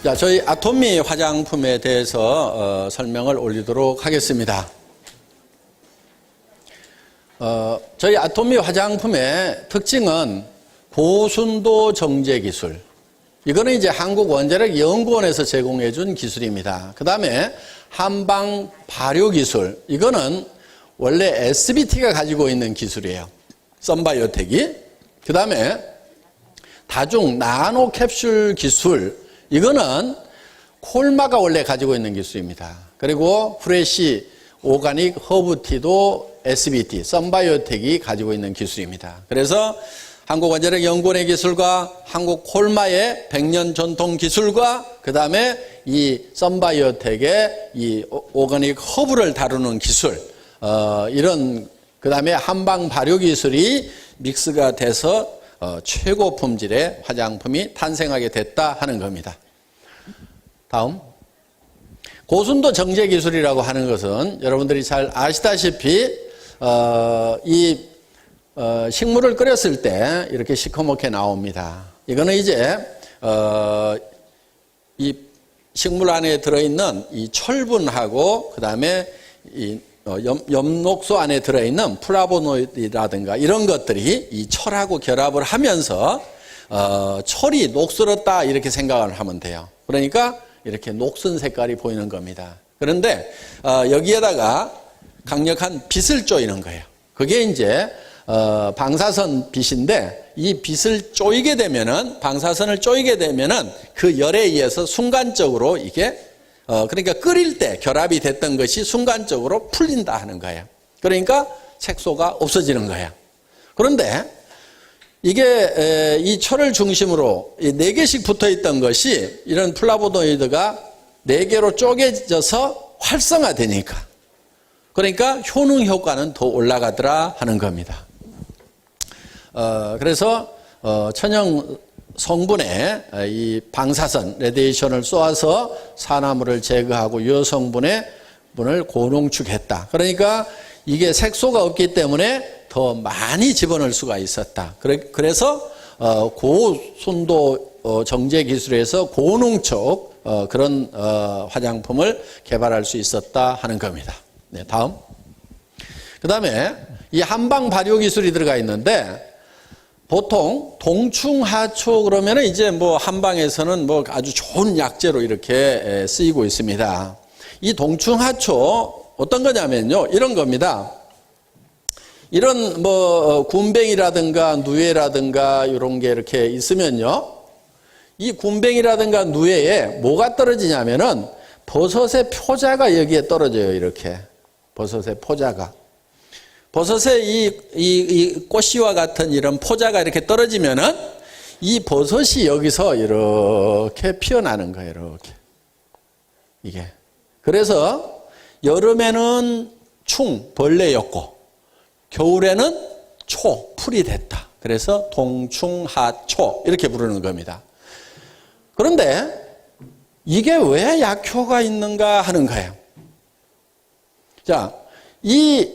자, 저희 아토미 화장품에 대해서 설명을 올리도록 하겠습니다. 저희 아토미 화장품의 특징은 고순도 정제 기술. 이거는 이제 한국원자력연구원에서 제공해 준 기술입니다. 그 다음에 한방 발효 기술. 이거는 원래 SBT가 가지고 있는 기술이에요. 썬바이오텍이. 그 다음에 다중 나노 캡슐 기술. 이거는 콜마가 원래 가지고 있는 기술입니다. 그리고 프레시 오가닉 허브티도 SBT, 썬바이오텍이 가지고 있는 기술입니다. 그래서 한국원자력연구원의 기술과 한국콜마의 100년 전통 기술과 그 다음에 이 썬바이오텍의 이 오가닉 허브를 다루는 기술, 이런 그 다음에 한방 발효 기술이 믹스가 돼서 최고 품질의 화장품이 탄생하게 됐다 하는 겁니다. 다음. 고순도 정제 기술이라고 하는 것은 여러분들이 잘 아시다시피 식물을 끓였을 때 이렇게 시커멓게 나옵니다. 이거는 이제 이 식물 안에 들어있는 이 철분하고 그 다음에 이 엽록소 안에 들어있는 플라보노이드라든가 이런 것들이 이 철하고 결합을 하면서 철이 녹슬었다 이렇게 생각을 하면 돼요. 그러니까 이렇게 녹슨 색깔이 보이는 겁니다. 그런데 여기에다가 강력한 빛을 쪼이는 거예요. 그게 이제 방사선 빛인데 이 빛을 쪼이게 되면은 방사선을 쪼이게 되면은 그 열에 의해서 순간적으로 이게 그러니까 끓일 때 결합이 됐던 것이 순간적으로 풀린다 하는 거예요. 그러니까 색소가 없어지는 거예요. 그런데 이게 이 철을 중심으로 4개씩 붙어 있던 것이 이런 플라보노이드가 4개로 쪼개져서 활성화되니까 그러니까 효능 효과는 더 올라가더라 하는 겁니다. 그래서 천연 성분의 이 방사선, 레디에이션을 쏘아서 산화물을 제거하고 유효성분의 분을 고농축했다. 그러니까 이게 색소가 없기 때문에 더 많이 집어넣을 수가 있었다. 그래서 고순도 정제 기술에서 고농축 그런 화장품을 개발할 수 있었다 하는 겁니다. 네, 다음. 그 다음에 이 한방 발효 기술이 들어가 있는데 보통 동충하초 그러면은 이제 뭐 한방에서는 뭐 아주 좋은 약재로 이렇게 쓰이고 있습니다. 이 동충하초 어떤 거냐면요. 이런 겁니다. 이런 뭐 군뱅이라든가 누에라든가 이런 게 이렇게 있으면요. 이 군뱅이라든가 누에에 뭐가 떨어지냐면은 버섯의 표자가 여기에 떨어져요. 이렇게. 버섯의 포자가. 버섯의 이 꽃씨와 같은 이런 포자가 이렇게 떨어지면은 이 버섯이 여기서 이렇게 피어나는 거예요. 이렇게. 이게. 그래서 여름에는 벌레였고 겨울에는 풀이 됐다. 그래서 동충하초 이렇게 부르는 겁니다. 그런데 이게 왜 약효가 있는가 하는 거예요. 자, 이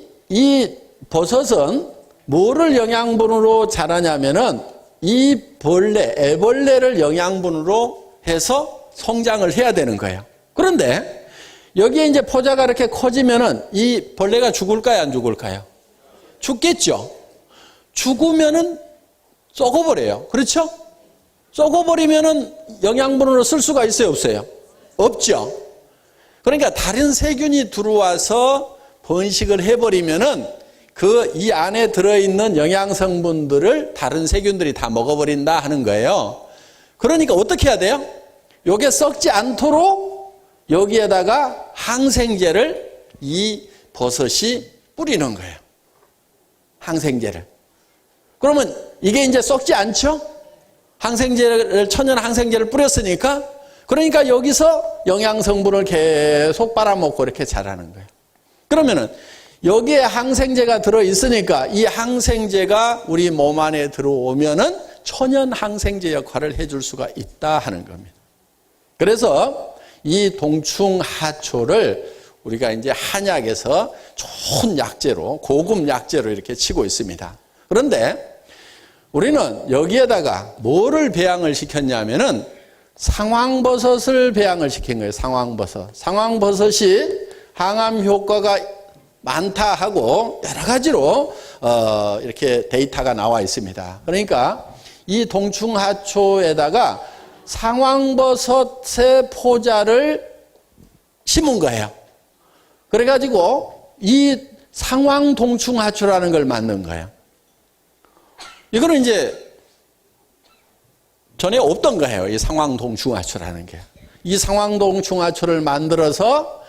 버섯은 뭐를 영양분으로 자라냐면은 이 애벌레를 영양분으로 해서 성장을 해야 되는 거예요. 그런데 여기에 이제 포자가 이렇게 커지면은 이 벌레가 죽을까요, 안 죽을까요? 죽겠죠. 죽으면은 썩어버려요. 그렇죠? 썩어버리면은 영양분으로 쓸 수가 있어요, 없어요? 없죠. 그러니까 다른 세균이 들어와서 번식을 해버리면은 이 안에 들어있는 영양성분들을 다른 세균들이 다 먹어버린다 하는 거예요. 그러니까 어떻게 해야 돼요? 요게 썩지 않도록 여기에다가 항생제를 이 버섯이 뿌리는 거예요. 항생제를. 그러면 이게 이제 썩지 않죠? 천연 항생제를 뿌렸으니까 그러니까 여기서 영양성분을 계속 빨아먹고 이렇게 자라는 거예요. 그러면은 여기에 항생제가 들어있으니까 이 항생제가 우리 몸 안에 들어오면은 천연 항생제 역할을 해줄 수가 있다 하는 겁니다. 그래서 이 동충하초를 우리가 이제 한약에서 좋은 약재로, 고급 약재로 이렇게 치고 있습니다. 그런데 우리는 여기에다가 뭐를 배양을 시켰냐면은 상황버섯을 배양을 시킨 거예요. 상황버섯. 상황버섯이 항암 효과가 많다 하고 여러 가지로 이렇게 데이터가 나와 있습니다. 그러니까 이 동충하초에다가 상황버섯의 포자를 심은 거예요. 그래가지고 이 상황동충하초라는 걸 만든 거예요. 이거는 이제 전에 없던 거예요. 이 상황동충하초라는 게. 이 상황동충하초를 만들어서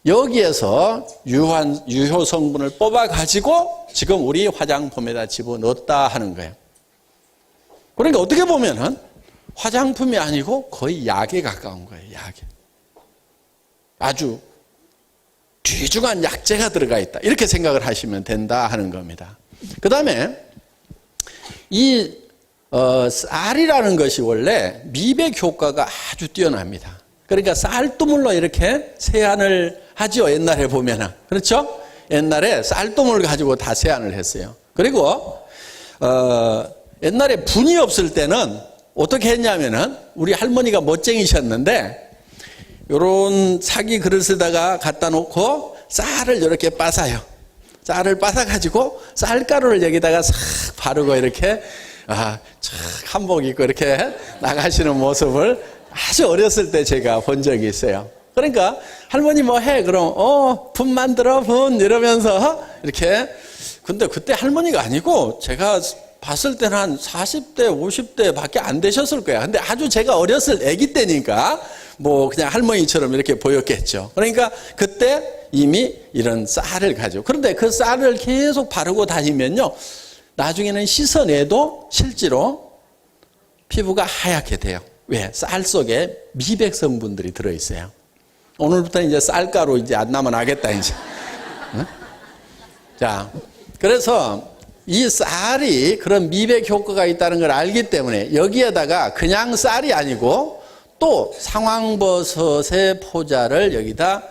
여기에서 유효 성분을 뽑아가지고 지금 우리 화장품에다 집어넣었다 하는 거예요. 그러니까 어떻게 보면은 화장품이 아니고 거의 약에 가까운 거예요. 약에. 아주 귀중한 약재가 들어가 있다. 이렇게 생각을 하시면 된다 하는 겁니다. 그 다음에 이 쌀이라는 것이 원래 미백 효과가 아주 뛰어납니다. 그러니까 쌀두물로 이렇게 세안을 하죠. 옛날에 보면은. 그렇죠? 옛날에 쌀두물 가지고 다 세안을 했어요. 그리고 옛날에 분이 없을 때는 어떻게 했냐면은 우리 할머니가 멋쟁이셨는데 요런 사기 그릇에다가 갖다 놓고 쌀을 이렇게 빻아요. 쌀을 빻아가지고 쌀가루를 여기다가 싹 바르고 이렇게 착 한복 입고 이렇게 나가시는 모습을 아주 어렸을 때 제가 본 적이 있어요. 그러니까 할머니 뭐 해? 그럼 분 만들어 분 이러면서 이렇게. 근데 그때 할머니가 아니고 제가 봤을 때는 한 40대 50대 밖에 안 되셨을 거야. 근데 아주 제가 어렸을 아기 때니까 뭐 그냥 할머니처럼 이렇게 보였겠죠. 그러니까 그때 이미 이런 쌀을 가지고. 그런데 그 쌀을 계속 바르고 다니면요, 나중에는 씻어내도 실제로 피부가 하얗게 돼요. 왜? 쌀 속에 미백 성분들이 들어있어요. 오늘부터 이제 쌀가루 이제 안 나면 하겠다 이제. 응? 자, 그래서 이 쌀이 그런 미백 효과가 있다는 걸 알기 때문에 여기에다가 그냥 쌀이 아니고 또 상황버섯의 포자를 여기다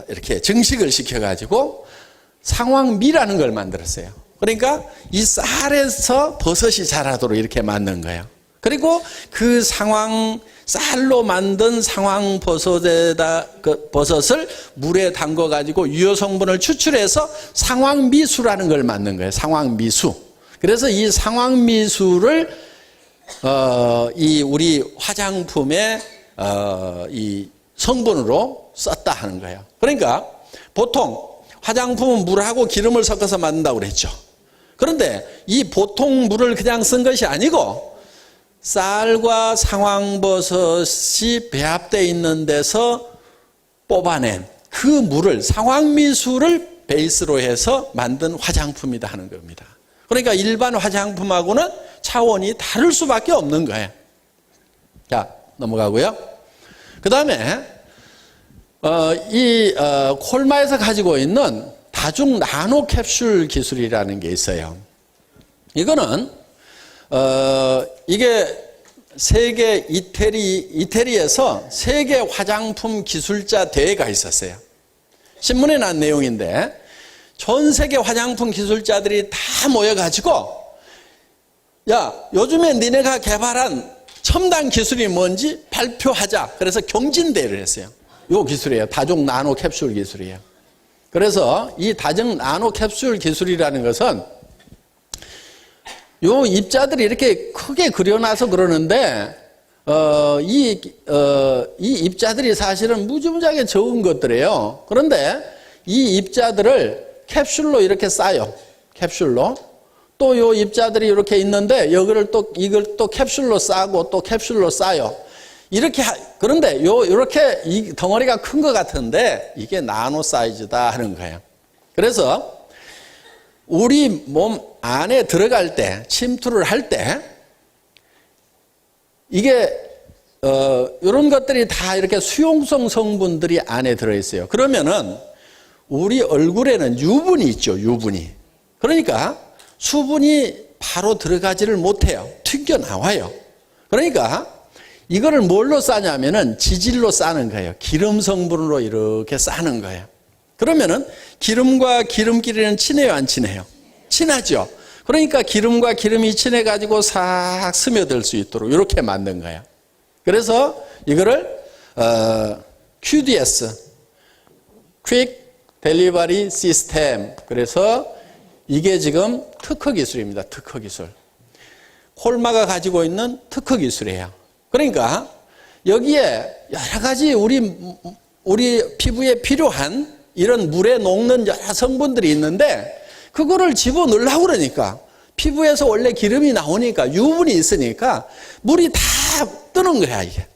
이렇게 증식을 시켜가지고 상황미라는 걸 만들었어요. 그러니까 이 쌀에서 버섯이 자라도록 이렇게 만든 거예요. 그리고 그 쌀로 만든 버섯을 물에 담궈 가지고 유효 성분을 추출해서 상황미수라는 걸 만든 거예요. 상황미수. 그래서 이 상황미수를 이 우리 화장품의 이 성분으로 썼다 하는 거예요. 그러니까 보통 화장품은 물하고 기름을 섞어서 만든다고 그랬죠. 그런데 이 보통 물을 그냥 쓴 것이 아니고 쌀과 상황버섯이 배합되어 있는 데서 뽑아낸 그 물을, 상황미수를 베이스로 해서 만든 화장품이다 하는 겁니다. 그러니까 일반 화장품하고는 차원이 다를 수밖에 없는 거예요. 자, 넘어가고요. 그 다음에 콜마에서 가지고 있는 다중 나노 캡슐 기술이라는 게 있어요. 이거는 이게 세계 이태리에서 세계 화장품 기술자 대회가 있었어요. 신문에 난 내용인데 전 세계 화장품 기술자들이 다 모여가지고 야, 요즘에 니네가 개발한 첨단 기술이 뭔지 발표하자. 그래서 경진대회를 했어요. 요 기술이에요. 다중 나노 캡슐 기술이에요. 그래서 이 다중 나노 캡슐 기술이라는 것은 요 입자들이 이렇게 크게 그려놔서 그러는데 이 입자들이 사실은 무지무지하게 적은 것들이에요. 그런데 이 입자들을 캡슐로 이렇게 싸요. 캡슐로. 또 요 입자들이 이렇게 있는데 이걸 또 캡슐로 싸고 또 캡슐로 싸요. 이렇게 그런데 이렇게 이 덩어리가 큰 것 같은데 이게 나노 사이즈다 하는 거예요. 그래서 우리 몸 안에 들어갈 때, 침투를 할 때, 이게, 이런 것들이 다 이렇게 수용성 성분들이 안에 들어있어요. 그러면은, 우리 얼굴에는 유분이 있죠, 유분이. 그러니까, 수분이 바로 들어가지를 못해요. 튕겨나와요. 그러니까, 이거를 뭘로 싸냐면은 지질로 싸는 거예요. 기름 성분으로 이렇게 싸는 거예요. 그러면은 기름과 기름끼리는 친해요, 안 친해요? 친하죠. 그러니까 기름과 기름이 친해가지고 싹 스며들 수 있도록 이렇게 만든 거예요. 그래서 이거를 QDS, Quick Delivery System. 그래서 이게 지금 특허 기술입니다. 특허 기술. 콜마가 가지고 있는 특허 기술이에요. 그러니까 여기에 여러 가지 우리 피부에 필요한 이런 물에 녹는 여러 성분들이 있는데 그거를 집어넣으려고 그러니까 피부에서 원래 기름이 나오니까 유분이 있으니까 물이 다 뜨는 거야, 이게.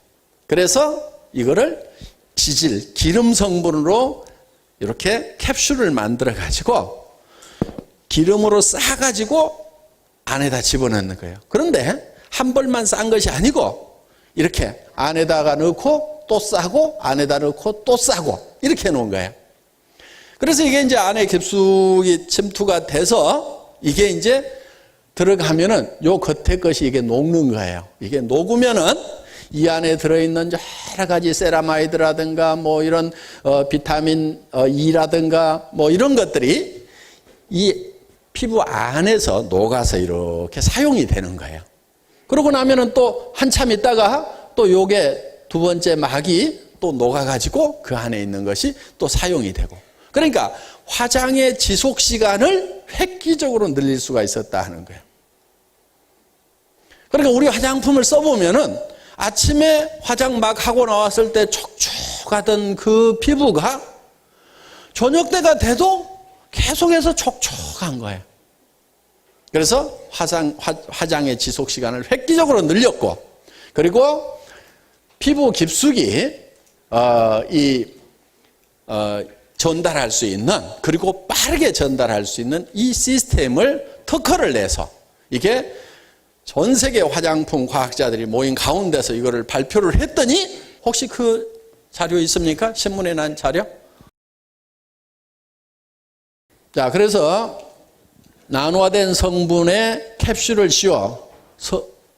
그래서 이거를 지질, 기름 성분으로 이렇게 캡슐을 만들어 가지고 기름으로 싸가지고 안에다 집어넣는 거예요. 그런데 한 벌만 싼 것이 아니고 이렇게 안에다가 넣고 또 싸고 안에다 넣고 또 싸고 이렇게 해놓은 거예요. 그래서 이게 이제 안에 깊숙이 침투가 돼서 이게 이제 들어가면은 요 겉에 것이 이게 녹는 거예요. 이게 녹으면은 이 안에 들어있는 여러 가지 세라마이드라든가 뭐 이런 비타민 E라든가 뭐 이런 것들이 이 피부 안에서 녹아서 이렇게 사용이 되는 거예요. 그러고 나면은 또 한참 있다가 또 요게 두 번째 막이 또 녹아가지고 그 안에 있는 것이 또 사용이 되고. 그러니까 화장의 지속 시간을 획기적으로 늘릴 수가 있었다 하는 거예요. 그러니까 우리 화장품을 써보면은 아침에 화장 막 하고 나왔을 때 촉촉하던 그 피부가 저녁 때가 돼도 계속해서 촉촉한 거예요. 그래서 화장의 지속 시간을 획기적으로 늘렸고, 그리고 피부 깊숙이 전달할 수 있는, 그리고 빠르게 전달할 수 있는 이 시스템을 특허를 내서 이게 전 세계 화장품 과학자들이 모인 가운데서 이거를 발표를 했더니 혹시 그 자료 있습니까? 신문에 난 자료? 자, 그래서 나노화된 성분에 캡슐을 씌워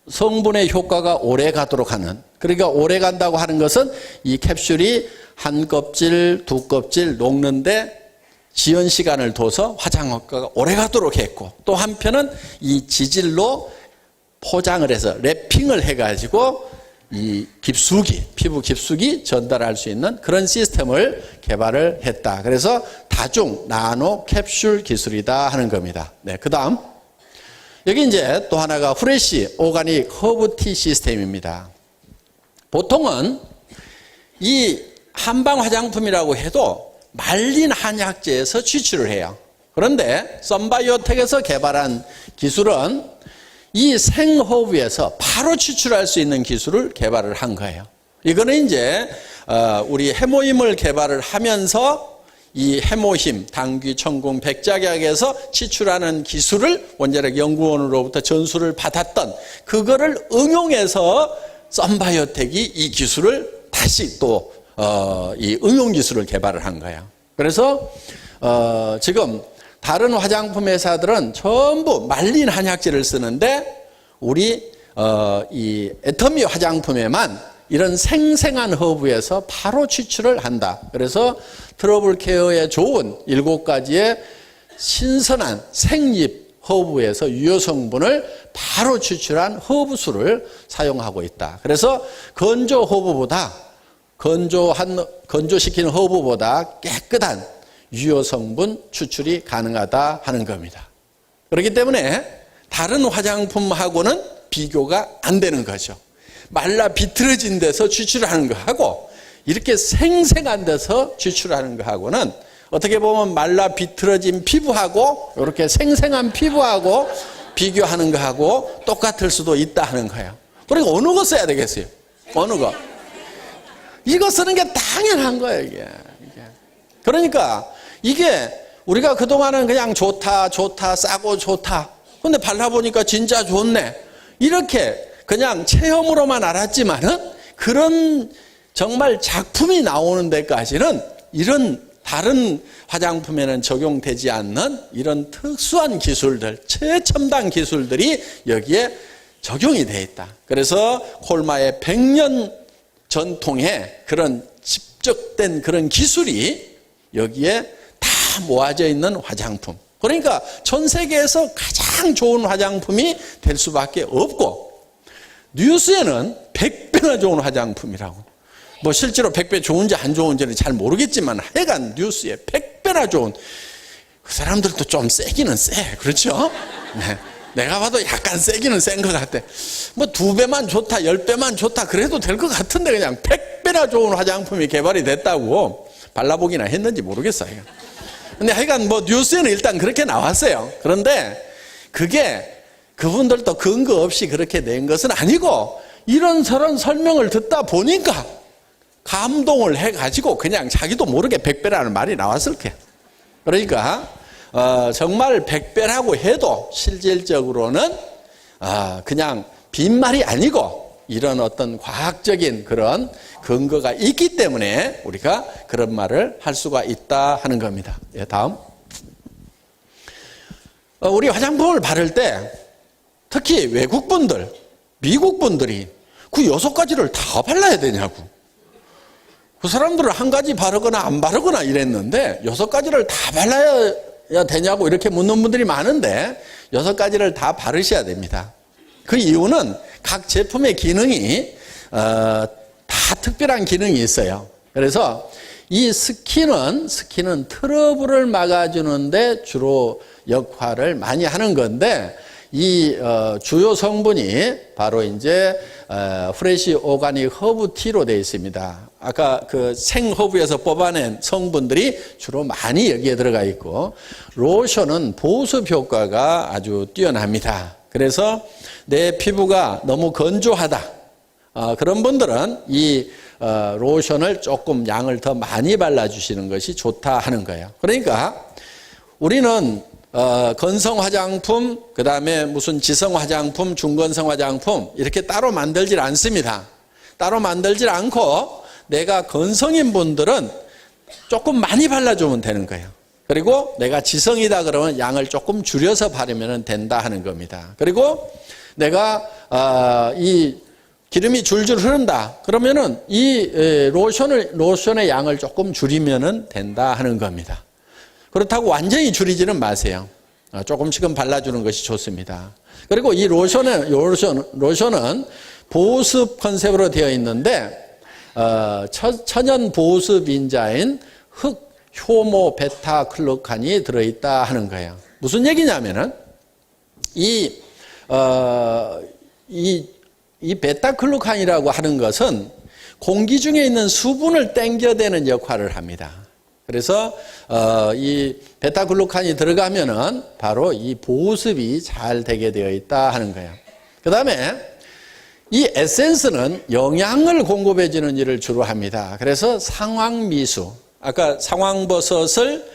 성분의 효과가 오래 가도록 하는, 그러니까 오래 간다고 하는 것은 이 캡슐이 한 껍질, 두 껍질 녹는데 지연 시간을 둬서 화장 효과가 오래 가도록 했고, 또 한편은 이 지질로 포장을 해서 랩핑을 해가지고 이 깊숙이, 피부 깊숙이 전달할 수 있는 그런 시스템을 개발을 했다. 그래서 다중 나노 캡슐 기술이다 하는 겁니다. 네, 그 다음 여기 이제 또 하나가 프레시 오가닉 허브티 시스템입니다. 보통은 이 한방 화장품이라고 해도 말린 한약재에서 추출을 해요. 그런데 썬바이오텍에서 개발한 기술은 이 생허브에서 바로 추출할 수 있는 기술을 개발을 한 거예요. 이거는 이제 우리 해모임을 개발을 하면서 이 해모힘, 당귀, 청궁, 백작약에서 추출하는 기술을 원자력 연구원으로부터 전수를 받았던 그거를 응용해서 썬바이오텍이 이 기술을 다시 또 이 응용 기술을 개발을 한 거예요. 그래서 지금 다른 화장품 회사들은 전부 말린 한약재를 쓰는데 우리 이 애터미 화장품에만 이런 생생한 허브에서 바로 추출을 한다. 그래서 트러블 케어에 좋은 7가지의 신선한 생잎 허브에서 유효 성분을 바로 추출한 허브수를 사용하고 있다. 그래서 건조 허브보다 건조시킨 허브보다 깨끗한 유효 성분 추출이 가능하다 하는 겁니다. 그렇기 때문에 다른 화장품하고는 비교가 안 되는 거죠. 말라 비틀어진 데서 추출하는 거하고 이렇게 생생한 데서 추출하는 거하고는 어떻게 보면 말라 비틀어진 피부하고 이렇게 생생한 피부하고 비교하는 거하고 똑같을 수도 있다 하는 거예요. 그러니까 어느 거 써야 되겠어요? 어느 거? 이거 쓰는 게 당연한 거예요, 이게. 그러니까 이게 우리가 그동안은 그냥 좋다, 싸고 좋다. 근데 발라보니까 진짜 좋네. 이렇게 그냥 체험으로만 알았지만은 그런 정말 작품이 나오는 데까지는 이런 다른 화장품에는 적용되지 않는 이런 특수한 기술들, 최첨단 기술들이 여기에 적용이 되어 있다. 그래서 콜마의 100년 전통의 그런 집적된 그런 기술이 여기에 다 모아져 있는 화장품. 그러니까 전 세계에서 가장 좋은 화장품이 될 수밖에 없고, 뉴스에는 100배나 좋은 화장품이라고. 뭐 실제로 100배 좋은지 안 좋은지는 잘 모르겠지만 하여간 뉴스에 100배나 좋은, 그 사람들도 좀 세기는 세. 그렇죠? 네. 내가 봐도 약간 세기는 센 것 같아. 뭐 2배만 좋다, 10배만 좋다 그래도 될 것 같은데 그냥 100배나 좋은 화장품이 개발이 됐다고 발라보기나 했는지 모르겠어요. 근데 하여간 뭐 뉴스에는 일단 그렇게 나왔어요. 그런데 그게 그분들도 근거 없이 그렇게 낸 것은 아니고 이런저런 설명을 듣다 보니까 감동을 해가지고 그냥 자기도 모르게 100배라는 말이 나왔을 거예요. 그러니까 정말 100배라고 해도 실질적으로는 그냥 빈말이 아니고 이런 어떤 과학적인 그런 근거가 있기 때문에 우리가 그런 말을 할 수가 있다 하는 겁니다. 예, 다음. 우리 화장품을 바를 때 특히 외국분들, 미국분들이 그 6가지를 다 발라야 되냐고. 그 사람들은 한 가지 바르거나 안 바르거나 이랬는데 6가지를 다 발라야 되냐고 이렇게 묻는 분들이 많은데 6가지를 다 바르셔야 됩니다. 그 이유는 각 제품의 기능이 다 특별한 기능이 있어요. 그래서 이 스킨은 트러블을 막아주는데 주로 역할을 많이 하는 건데 이 주요 성분이 바로 이제 프레시 오가닉 허브 티로 되어 있습니다. 아까 그 생허브에서 뽑아낸 성분들이 주로 많이 여기에 들어가 있고 로션은 보습 효과가 아주 뛰어납니다. 그래서 내 피부가 너무 건조하다. 그런 분들은 이 로션을 조금 양을 더 많이 발라주시는 것이 좋다 하는 거예요. 그러니까 우리는 건성 화장품, 그 다음에 무슨 지성 화장품, 중건성 화장품 이렇게 따로 만들질 않습니다. 따로 만들질 않고 내가 건성인 분들은 조금 많이 발라주면 되는 거예요. 그리고 내가 지성이다 그러면 양을 조금 줄여서 바르면 된다 하는 겁니다. 그리고 내가 이 기름이 줄줄 흐른다 그러면은 이 로션의 양을 조금 줄이면 된다 하는 겁니다. 그렇다고 완전히 줄이지는 마세요. 조금씩은 발라주는 것이 좋습니다. 그리고 이 로션은 보습 컨셉으로 되어 있는데 천연 보습 인자인 흑 효모 베타 클로칸이 들어있다 하는 거예요. 무슨 얘기냐면은 이 베타클루칸이라고 하는 것은 공기 중에 있는 수분을 땡겨대는 역할을 합니다. 그래서 이 베타글루칸이 들어가면은 바로 이 보습이 잘 되게 되어 있다 하는 거예요. 그 다음에 이 에센스는 영양을 공급해 주는 일을 주로 합니다. 그래서 상황미수, 아까 상황버섯을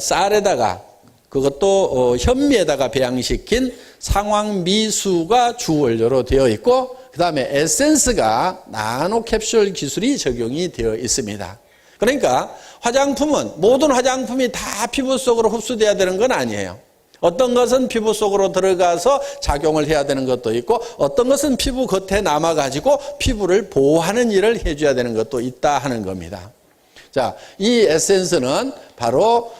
쌀에다가 그것도 현미에다가 배양시킨 상황미수가 주원료로 되어 있고 그 다음에 에센스가 나노캡슐 기술이 적용이 되어 있습니다. 그러니까 화장품은 모든 화장품이 다 피부 속으로 흡수돼야 되는 건 아니에요. 어떤 것은 피부 속으로 들어가서 작용을 해야 되는 것도 있고 어떤 것은 피부 겉에 남아가지고 피부를 보호하는 일을 해줘야 되는 것도 있다 하는 겁니다. 자, 이 에센스는 바로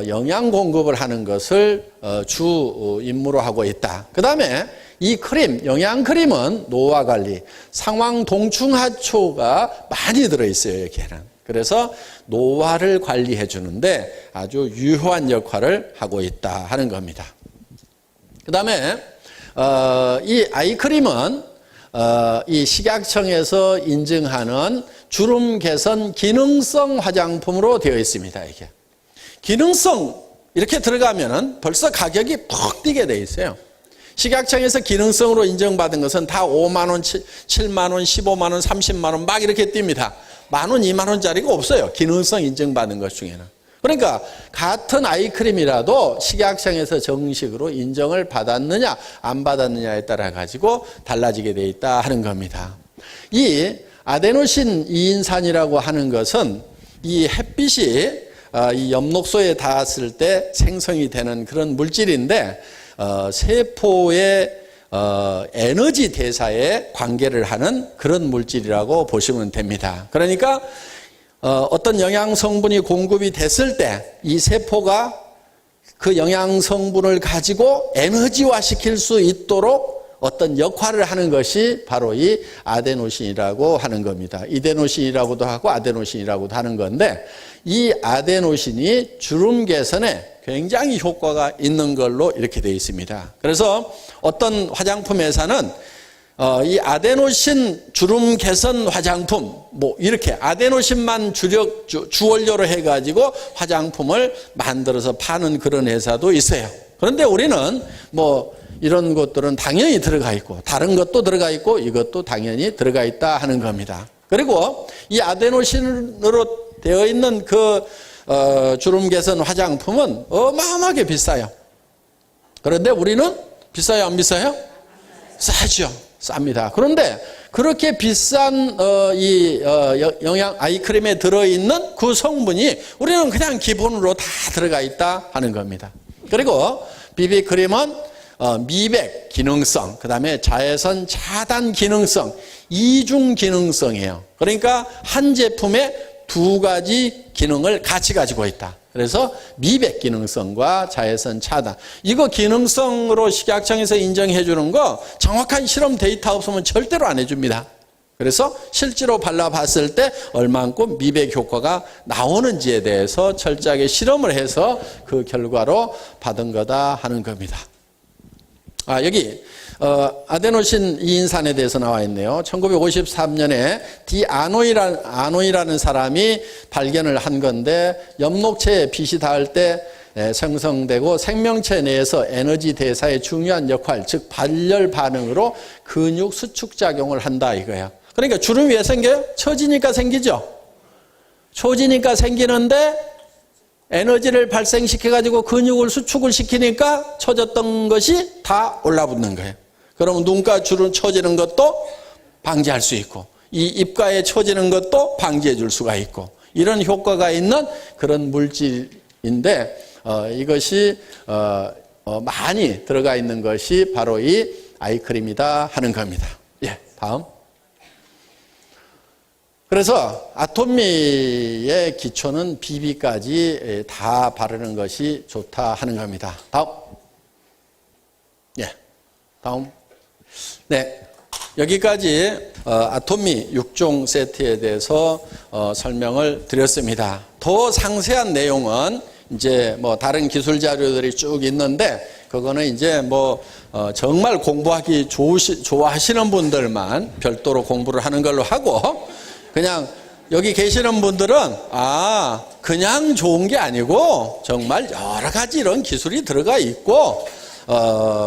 영양 공급을 하는 것을 주 임무로 하고 있다. 그 다음에 이 크림, 영양 크림은 노화 관리, 상황 동충하초가 많이 들어있어요, 여기에는. 그래서 노화를 관리해 주는데 아주 유효한 역할을 하고 있다 하는 겁니다. 그 다음에 이 아이크림은 이 식약청에서 인증하는 주름 개선 기능성 화장품으로 되어 있습니다. 이게 기능성 이렇게 들어가면은 벌써 가격이 푹 뛰게 돼 있어요. 식약청에서 기능성으로 인정받은 것은 다 5만 원, 7만 원, 15만 원, 30만 원 막 이렇게 뜁니다. 10,000원, 20,000원짜리가 없어요. 기능성 인정받은 것 중에는. 그러니까 같은 아이크림이라도 식약청에서 정식으로 인정을 받았느냐 안 받았느냐에 따라 가지고 달라지게 돼 있다 하는 겁니다. 이 아데노신 2인산이라고 하는 것은 이 햇빛이 이 엽록소에 닿았을 때 생성이 되는 그런 물질인데 세포의 에너지 대사에 관계를 하는 그런 물질이라고 보시면 됩니다. 그러니까 어떤 영양 성분이 공급이 됐을 때 이 세포가 그 영양 성분을 가지고 에너지화 시킬 수 있도록 어떤 역할을 하는 것이 바로 이 아데노신이라고 하는 겁니다. 이데노신이라고도 하고 아데노신이라고도 하는 건데, 이 아데노신이 주름 개선에 굉장히 효과가 있는 걸로 이렇게 되어 있습니다. 그래서 어떤 화장품 회사는 이 아데노신 주름 개선 화장품, 뭐 이렇게 아데노신만 주원료로 해가지고 화장품을 만들어서 파는 그런 회사도 있어요. 그런데 우리는 뭐 이런 것들은 당연히 들어가 있고, 다른 것도 들어가 있고, 이것도 당연히 들어가 있다 하는 겁니다. 그리고 이 아데노신으로 되어 있는 그 주름 개선 화장품은 어마어마하게 비싸요. 그런데 우리는 비싸요, 안 비싸요? 싸죠. 쌉니다. 그런데 그렇게 비싼 영양 아이크림에 들어있는 그 성분이 우리는 그냥 기본으로 다 들어가 있다 하는 겁니다. 그리고 비비크림은 미백 기능성, 그 다음에 자외선 차단 기능성, 이중 기능성이에요. 그러니까 한 제품에 두 가지 기능을 같이 가지고 있다. 그래서 미백 기능성과 자외선 차단. 이거 기능성으로 식약청에서 인정해 주는 거 정확한 실험 데이터 없으면 절대로 안 해줍니다. 그래서 실제로 발라봤을 때 얼만큼 미백 효과가 나오는지에 대해서 철저하게 실험을 해서 그 결과로 받은 거다 하는 겁니다. 여기 아데노신 이인산에 대해서 나와 있네요. 1953년에 아노이라는 사람이 발견을 한 건데, 엽록체에 빛이 닿을 때 생성되고 생명체 내에서 에너지 대사에 중요한 역할, 즉 발열 반응으로 근육 수축 작용을 한다 이거예요. 그러니까 주름이 왜 생겨요? 처지니까 생기죠. 처지니까 생기는데 에너지를 발생시켜가지고 근육을 수축을 시키니까 처졌던 것이 다 올라붙는 거예요. 그러면 눈가 주름 처지는 것도 방지할 수 있고, 이 입가에 처지는 것도 방지해 줄 수가 있고, 이런 효과가 있는 그런 물질인데, 이것이 많이 들어가 있는 것이 바로 이 아이크림이다 하는 겁니다. 예, 다음. 그래서 아토미의 기초는 비비까지 다 바르는 것이 좋다 하는 겁니다. 다음. 예, 다음. 네, 여기까지 아토미 6종 세트에 대해서 설명을 드렸습니다. 더 상세한 내용은 이제 뭐 다른 기술 자료들이 쭉 있는데, 그거는 이제 뭐 정말 공부하기 좋아하시는 분들만 별도로 공부를 하는 걸로 하고, 그냥 여기 계시는 분들은 그냥 좋은 게 아니고 정말 여러 가지 이런 기술이 들어가 있고,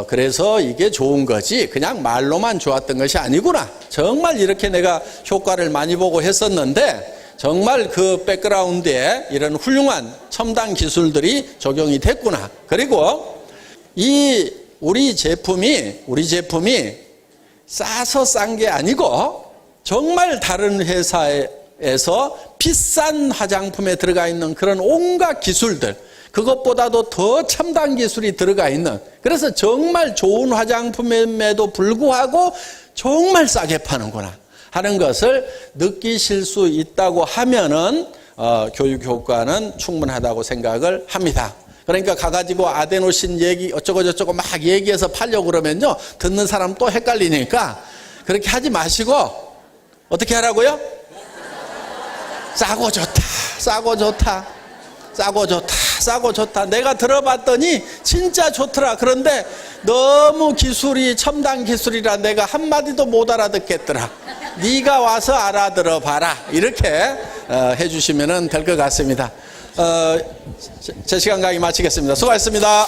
그래서 이게 좋은 거지 그냥 말로만 좋았던 것이 아니구나. 정말 이렇게 내가 효과를 많이 보고 했었는데 정말 그 백그라운드에 이런 훌륭한 첨단 기술들이 적용이 됐구나. 그리고 우리 제품이 싸서 싼 게 아니고 정말 다른 회사에서 비싼 화장품에 들어가 있는 그런 온갖 기술들, 그것보다도 더 첨단 기술이 들어가 있는, 그래서 정말 좋은 화장품임에도 불구하고 정말 싸게 파는구나 하는 것을 느끼실 수 있다고 하면은 교육 효과는 충분하다고 생각을 합니다. 그러니까 가가지고 아데노신 얘기 어쩌고저쩌고 막 얘기해서 팔려고 그러면요, 듣는 사람 또 헷갈리니까 그렇게 하지 마시고 어떻게 하라고요? 싸고 좋다, 싸고 좋다, 싸고 좋다, 싸고 좋다. 내가 들어봤더니 진짜 좋더라. 그런데 너무 기술이 첨단 기술이라 내가 한마디도 못 알아듣겠더라. 네가 와서 알아들어 봐라. 이렇게 해주시면 될 것 같습니다. 제 시간 강의 마치겠습니다. 수고하셨습니다.